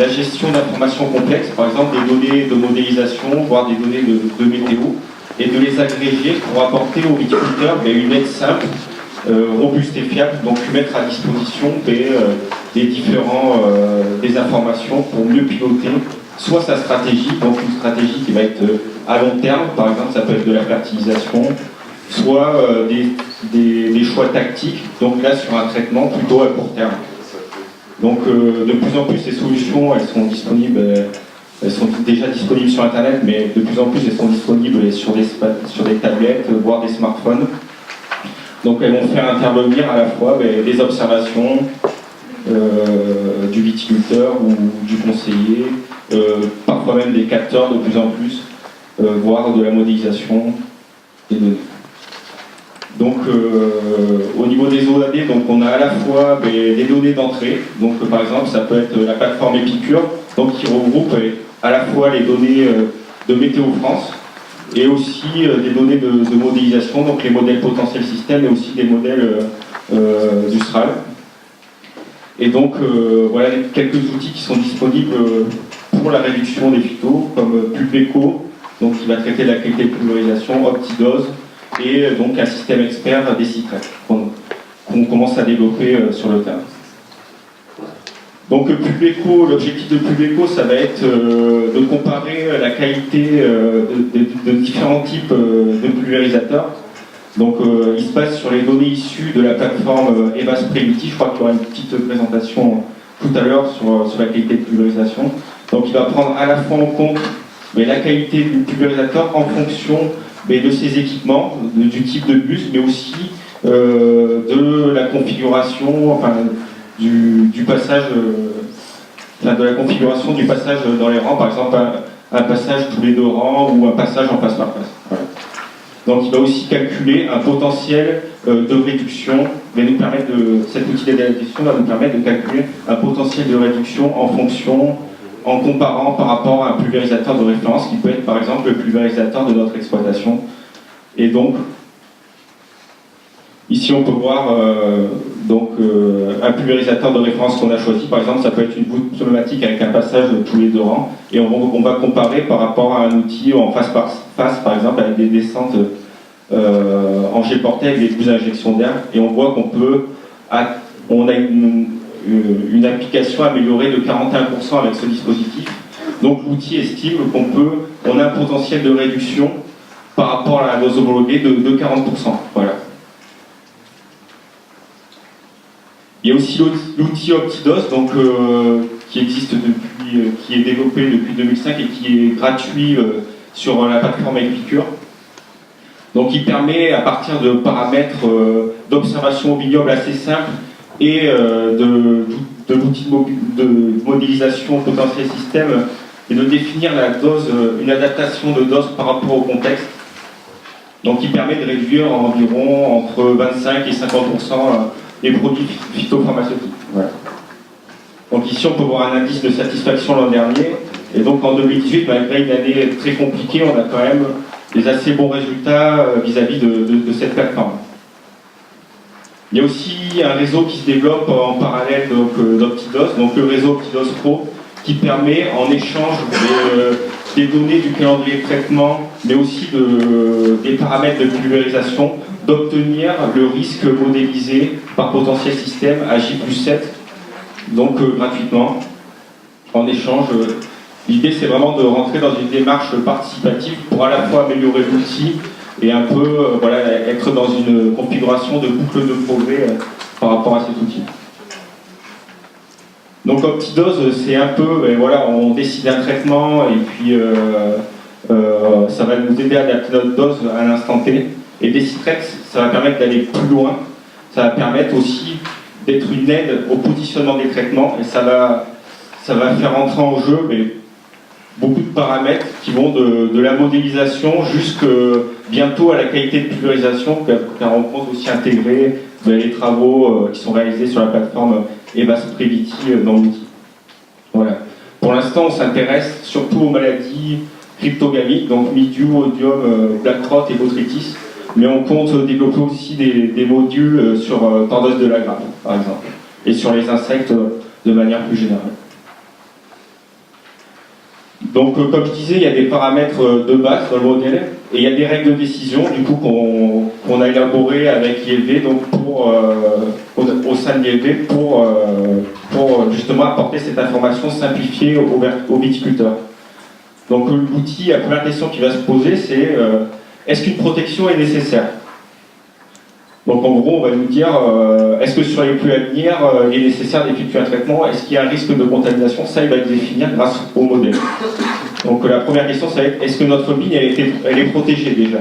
la gestion d'informations complexes, par exemple des données de modélisation, voire des données de météo, et de les agréger pour apporter aux viticulteurs une aide simple, robuste et fiable, donc mettre à disposition des informations pour mieux piloter soit sa stratégie, donc une stratégie qui va être à long terme, par exemple ça peut être de la fertilisation, soit des choix tactiques, donc là sur un traitement plutôt à court terme. Donc de plus en plus ces solutions, elles sont disponibles, elles sont déjà disponibles sur internet, mais de plus en plus elles sont disponibles sur des tablettes, voire des smartphones. Donc elles vont faire intervenir à la fois des observations du viticulteur ou du conseiller, parfois même des capteurs de plus en plus, voire de la modélisation des données. Donc au niveau des OAD, donc, on a à la fois des données d'entrée, donc par exemple ça peut être la plateforme Epicure, donc, qui regroupe à la fois les données de Météo France, et aussi des données de modélisation, donc les modèles potentiels système, et aussi des modèles du SRAL. Et donc voilà quelques outils qui sont disponibles pour la réduction des phytos, comme PulpEco, donc qui va traiter la qualité de pulvérisation, Optidose, et donc un système expert des citrètes qu'on commence à développer sur le terrain. Donc PulpEco, l'objectif de PulpEco, ça va être de comparer la qualité de différents types de pulvérisateurs. Donc il se base sur les données issues de la plateforme Evas Previty. Je crois qu'il y aura une petite présentation tout à l'heure sur la qualité de pulvérisation. Donc il va prendre à la fois en compte la qualité du pulvérisateur en fonction de ses équipements, du type de bus, mais aussi de la configuration, enfin, du passage, de la configuration du passage dans les rangs, par exemple un passage tous les 2 rangs ou un passage en face par face. Voilà. Donc il va aussi calculer un potentiel de réduction, cet outil d'adaptation va nous permettre de calculer un potentiel de réduction en comparant par rapport à un pulvérisateur de référence qui peut être par exemple le pulvérisateur de notre exploitation. Et donc, ici on peut voir un pulvérisateur de référence qu'on a choisi. Par exemple, ça peut être une voûte pneumatique avec un passage tous les 2 rangs. Et on va comparer par rapport à un outil en face par exemple, avec des descentes en jet porté avec des bouses à injection d'air. Et on voit on a une application améliorée de 41% avec ce dispositif. Donc l'outil estime qu'on a un potentiel de réduction par rapport à la dose homologuée de 40%. Voilà. Il y a aussi l'outil Optidose, donc, qui existe qui est développé depuis 2005 et qui est gratuit sur la plateforme Epicure. Donc il permet, à partir de paramètres d'observation au vignoble assez simples et de l'outil de modélisation potentiel système, et de définir la dose, une adaptation de dose par rapport au contexte. Donc il permet de réduire environ entre 25 et 50% les produits phytopharmaceutiques. Voilà. Donc ici on peut voir un indice de satisfaction l'an dernier, et donc en 2018, malgré une année très compliquée, on a quand même des assez bons résultats vis-à-vis de cette plateforme. Il y a aussi un réseau qui se développe en parallèle d'Optidose, donc le réseau Optidose Pro, qui permet en échange des données du calendrier de traitement, mais aussi des paramètres de pulvérisation, d'obtenir le risque modélisé par potentiel système à J+7, donc gratuitement. En échange, l'idée c'est vraiment de rentrer dans une démarche participative pour à la fois améliorer l'outil et un peu être dans une configuration de boucle de progrès par rapport à cet outil. Donc Optidose, c'est un peu, on décide un traitement et puis ça va nous aider à adapter notre dose à l'instant T. Et Decitrex, ça va permettre d'aller plus loin, ça va permettre aussi d'être une aide au positionnement des traitements, et ça va faire entrer en jeu beaucoup de paramètres qui vont de la modélisation jusqu'à bientôt à la qualité de pulvérisation, car on compte aussi intégrer les travaux qui sont réalisés sur la plateforme Evas Previty dans l'outil. Voilà. Pour l'instant, on s'intéresse surtout aux maladies cryptogamiques, donc mildiou, odium, black rot et botrytis, mais on compte développer aussi des modules sur tordose de la grappe, par exemple, et sur les insectes de manière plus générale. Donc, comme je disais, il y a des paramètres de base dans le modèle et il y a des règles de décision du coup qu'on a élaborées avec l'ILV, donc au sein de l'ILV pour justement apporter cette information simplifiée aux viticulteurs. Donc, l'outil, la première question qui va se poser, c'est est-ce qu'une protection est nécessaire? Donc, en gros, on va nous dire est-ce que sur les pluies à venir, il est nécessaire d'effectuer un traitement? Est-ce qu'il y a un risque de contamination? Ça, il va le définir grâce au modèle. Donc la première question, ça va être est-ce que notre vigne elle est protégée déjà?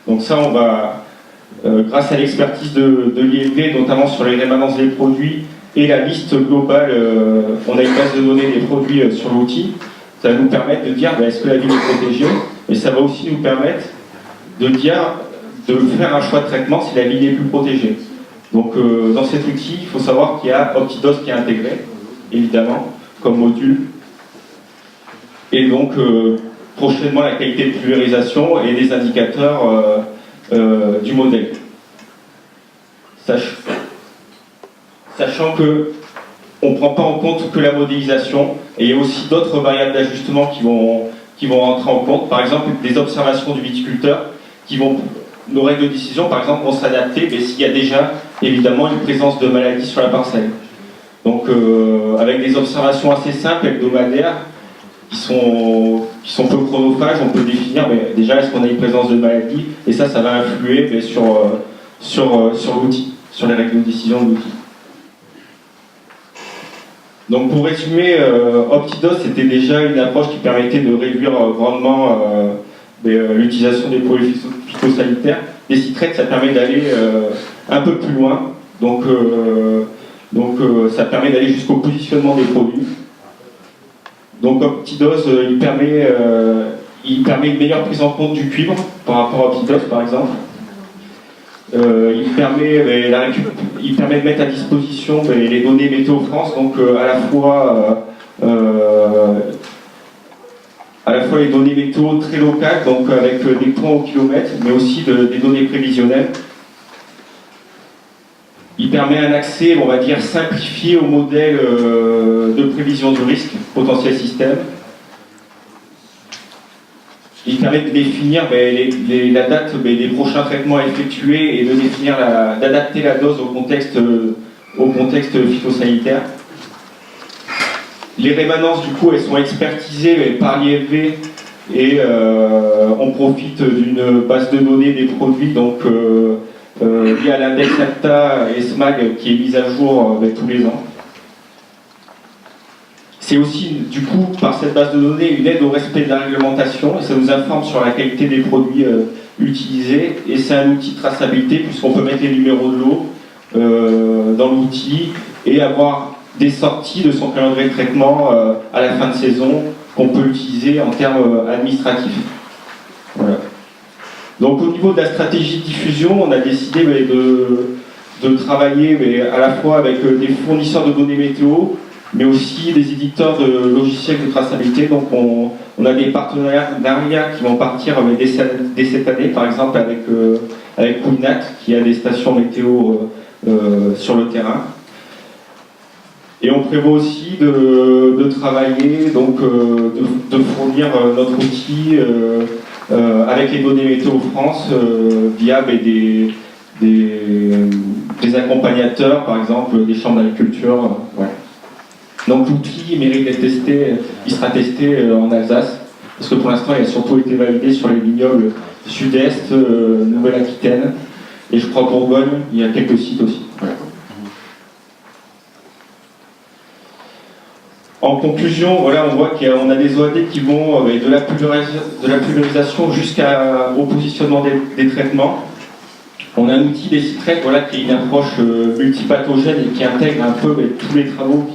Donc ça, on va, grâce à l'expertise de l'ILV, notamment sur les rémanences des produits et la liste globale, on a une base de données des produits sur l'outil. Ça va nous permettre de dire est-ce que la vigne est protégée, mais ça va aussi nous permettre de dire, de faire un choix de traitement si la vigne est plus protégée. Donc dans cet outil, il faut savoir qu'il y a Optidos qui est intégré, évidemment, comme module. Et donc, prochainement, la qualité de pulvérisation et des indicateurs du modèle. Sachant qu'on ne prend pas en compte que la modélisation, et il y a aussi d'autres variables d'ajustement qui vont rentrer en compte. Par exemple, des observations du viticulteur, nos règles de décision, par exemple, vont s'adapter, mais s'il y a déjà, évidemment, une présence de maladie sur la parcelle. Donc, avec des observations assez simples, hebdomadaires, qui sont peu chronophages, on peut définir déjà est-ce qu'on a une présence de maladie, et ça va influer sur l'outil, sur les règles de décision de l'outil. Donc pour résumer, Optidos c'était déjà une approche qui permettait de réduire grandement l'utilisation des produits phytosanitaires. Des citrètes, ça permet d'aller un peu plus loin, donc ça permet d'aller jusqu'au positionnement des produits. Donc Optidos, il permet une meilleure prise en compte du cuivre par rapport à Optidos par exemple. Il permet de mettre à disposition les données Météo France, donc à la fois les données météo très locales, donc avec des points au kilomètre, mais aussi des données prévisionnelles. Il permet un accès, on va dire, simplifié au modèle de prévision du risque, potentiel système. Il permet de définir la date des prochains traitements à effectuer et de définir d'adapter la dose au contexte phytosanitaire. Les rémanences, du coup, elles sont expertisées par l'ILV et on profite d'une base de données des produits, donc via l'index ACTA et SMAG qui est mise à jour tous les ans. C'est aussi, du coup, par cette base de données, une aide au respect de la réglementation et ça nous informe sur la qualité des produits utilisés et c'est un outil de traçabilité puisqu'on peut mettre les numéros de l'eau dans l'outil et avoir des sorties de son calendrier de traitement à la fin de saison qu'on peut utiliser en termes administratifs. Voilà. Donc au niveau de la stratégie de diffusion, on a décidé de travailler à la fois avec des fournisseurs de données météo, mais aussi des éditeurs de logiciels de traçabilité. Donc on a des partenariats qui vont partir dès cette année, par exemple avec Winat, qui a des stations météo sur le terrain. Et on prévoit aussi de travailler, donc de fournir notre outil avec les données Météo France via des accompagnateurs, par exemple des chambres d'agriculture. Ouais. Donc l'outil mérite d'être testé, il sera testé en Alsace, parce que pour l'instant il a surtout été validé sur les vignobles sud-est, Nouvelle-Aquitaine, et je crois Bourgogne, il y a quelques sites aussi. Ouais. En conclusion, voilà, on voit qu'on a des OAD qui vont de la pulvérisation jusqu'au positionnement des traitements. On a un outil des citrètes qui est une approche multipathogène et qui intègre un peu tous les travaux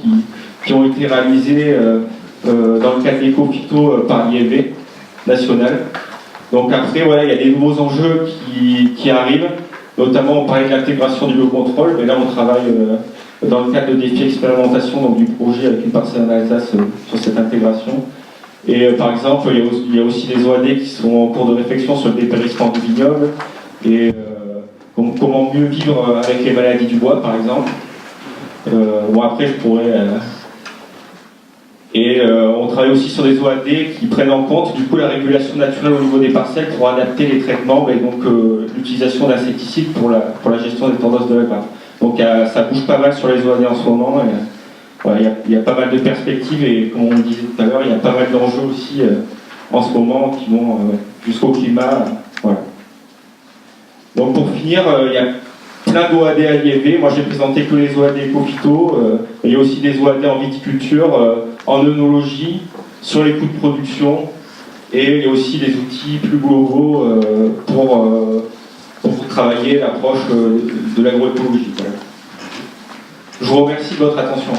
qui ont été réalisés dans le cadre d'Ecophyto par l'ILV national. Donc après, voilà, il y a des nouveaux enjeux qui arrivent, notamment on parlait de l'intégration du biocontrôle, mais là on travaille dans le cadre de défis expérimentation donc du projet avec une parcelle en Alsace sur cette intégration. Et par exemple, il y a aussi des OAD qui sont en cours de réflexion sur le dépérissement du vignoble et comment mieux vivre avec les maladies du bois, par exemple. Bon, après, je pourrais Et on travaille aussi sur des OAD qui prennent en compte du coup la régulation naturelle au niveau des parcelles pour adapter les traitements et donc l'utilisation d'insecticides pour la gestion des tendoses de la grappe. Donc ça bouge pas mal sur les OAD en ce moment. Et, voilà, il y a pas mal de perspectives et comme on le disait tout à l'heure, il y a pas mal d'enjeux aussi en ce moment qui vont jusqu'au climat. Voilà. Donc pour finir, il y a plein d'OAD à l'IEV. Moi j'ai présenté que les OAD éco-phyto. Il y a aussi des OAD en viticulture, en œnologie, sur les coûts de production. Et il y a aussi des outils plus globaux pour travailler l'approche de l'agroécologie. Voilà. Je vous remercie de votre attention.